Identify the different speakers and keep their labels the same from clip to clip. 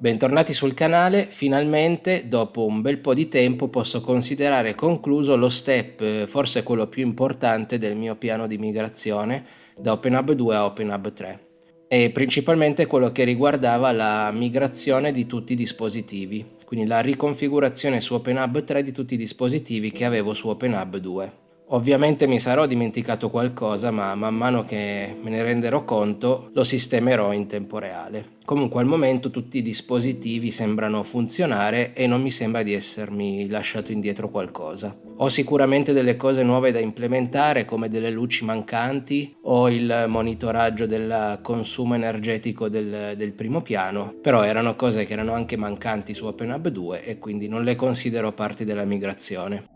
Speaker 1: Bentornati sul canale, finalmente dopo un bel po' di tempo posso considerare concluso lo step, forse quello più importante del mio piano di migrazione da OpenHub 2 a OpenHub 3 e principalmente quello che riguardava la migrazione di tutti i dispositivi, quindi la riconfigurazione su OpenHub 3 di tutti i dispositivi che avevo su OpenHub 2. Ovviamente mi sarò dimenticato qualcosa, ma man mano che me ne renderò conto lo sistemerò in tempo reale. Comunque al momento tutti i dispositivi sembrano funzionare e non mi sembra di essermi lasciato indietro qualcosa. Ho sicuramente delle cose nuove da implementare, come delle luci mancanti o il monitoraggio del consumo energetico del primo piano, però erano cose che erano anche mancanti su OpenHub 2 e quindi non le considero parte della migrazione.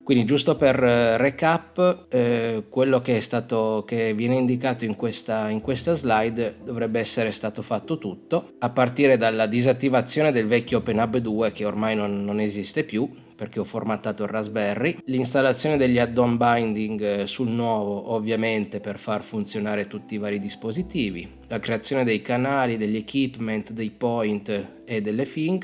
Speaker 1: Quindi giusto per recap, quello che viene indicato in questa slide dovrebbe essere stato fatto tutto, a partire dalla disattivazione del vecchio OpenHub 2 che ormai non esiste più, perché ho formattato il Raspberry, l'installazione degli add-on binding sul nuovo ovviamente per far funzionare tutti i vari dispositivi, la creazione dei canali, degli equipment, dei point e delle thing,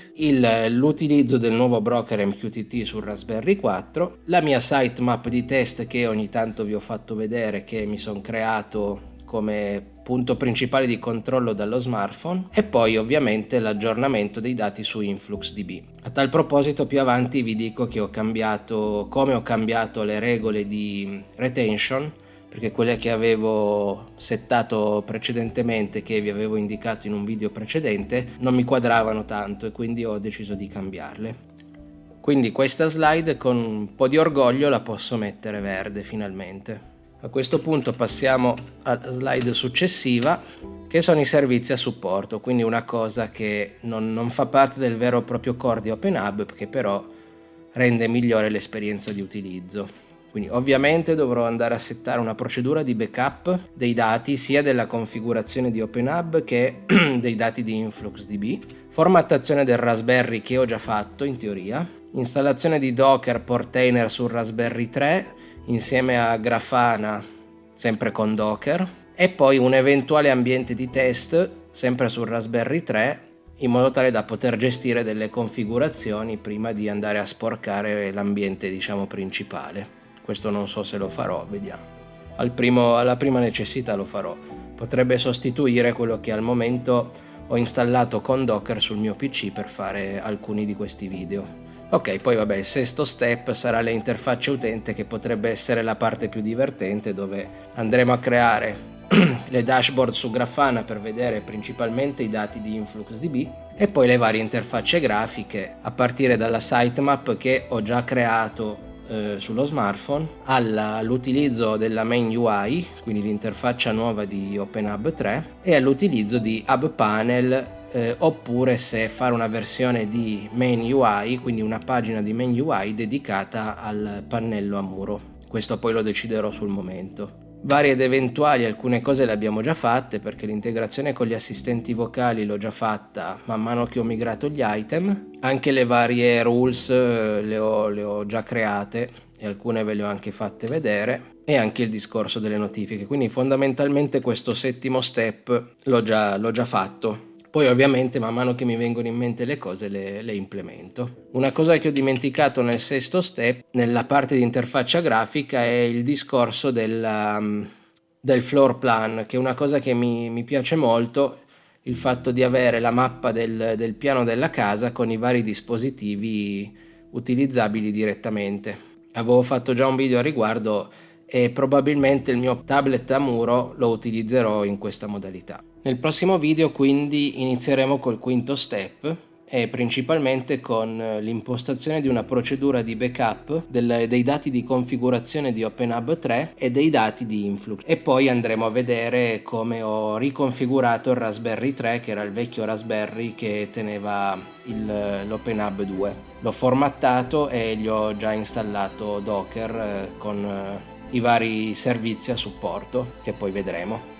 Speaker 1: l'utilizzo del nuovo broker MQTT sul Raspberry 4, la mia sitemap di test che ogni tanto vi ho fatto vedere che mi sono creato come punto principale di controllo dallo smartphone e poi ovviamente l'aggiornamento dei dati su InfluxDB. A tal proposito più avanti vi dico che come ho cambiato le regole di retention, perché quelle che avevo settato precedentemente, che vi avevo indicato in un video precedente, non mi quadravano tanto e quindi ho deciso di cambiarle. Quindi questa slide con un po' di orgoglio la posso mettere verde finalmente. A questo punto passiamo alla slide successiva, che sono i servizi a supporto, quindi una cosa che non fa parte del vero e proprio core di OpenHub, che però rende migliore l'esperienza di utilizzo. Quindi ovviamente dovrò andare a settare una procedura di backup dei dati sia della configurazione di OpenHub che dei dati di InfluxDB, formattazione del Raspberry che ho già fatto in teoria, installazione di Docker Portainer sul Raspberry 3 insieme a Grafana sempre con Docker e poi un eventuale ambiente di test sempre sul Raspberry 3 in modo tale da poter gestire delle configurazioni prima di andare a sporcare l'ambiente principale. Questo non so se lo farò, vediamo. Alla prima necessità lo farò. Potrebbe sostituire quello che al momento ho installato con Docker sul mio PC per fare alcuni di questi video. Ok, poi vabbè, il sesto step sarà le interfacce utente, che potrebbe essere la parte più divertente, dove andremo a creare le dashboard su Grafana per vedere principalmente i dati di InfluxDB e poi le varie interfacce grafiche a partire dalla sitemap che ho già creato sullo smartphone all'utilizzo della main UI, quindi l'interfaccia nuova di OpenHub 3, e all'utilizzo di Hub Panel oppure se fare una versione di main UI, quindi una pagina di main UI dedicata al pannello a muro. Questo poi lo deciderò sul momento. Varie ed eventuali, alcune cose le abbiamo già fatte perché l'integrazione con gli assistenti vocali l'ho già fatta man mano che ho migrato gli item. Anche le varie rules le ho già create e alcune ve le ho anche fatte vedere, e anche il discorso delle notifiche, quindi fondamentalmente questo settimo step l'ho già fatto. Poi ovviamente man mano che mi vengono in mente le cose le implemento. Una cosa che ho dimenticato nel sesto step, nella parte di interfaccia grafica, è il discorso del floor plan, che è una cosa che mi piace molto, il fatto di avere la mappa del piano della casa con i vari dispositivi utilizzabili direttamente. Avevo fatto già un video a riguardo e probabilmente il mio tablet a muro lo utilizzerò in questa modalità. Nel prossimo video quindi inizieremo col quinto step e principalmente con l'impostazione di una procedura di backup dei dati di configurazione di OpenHub 3 e dei dati di Influx, e poi andremo a vedere come ho riconfigurato il Raspberry 3, che era il vecchio Raspberry che teneva l'OpenHub 2. L'ho formattato e gli ho già installato Docker con i vari servizi a supporto che poi vedremo.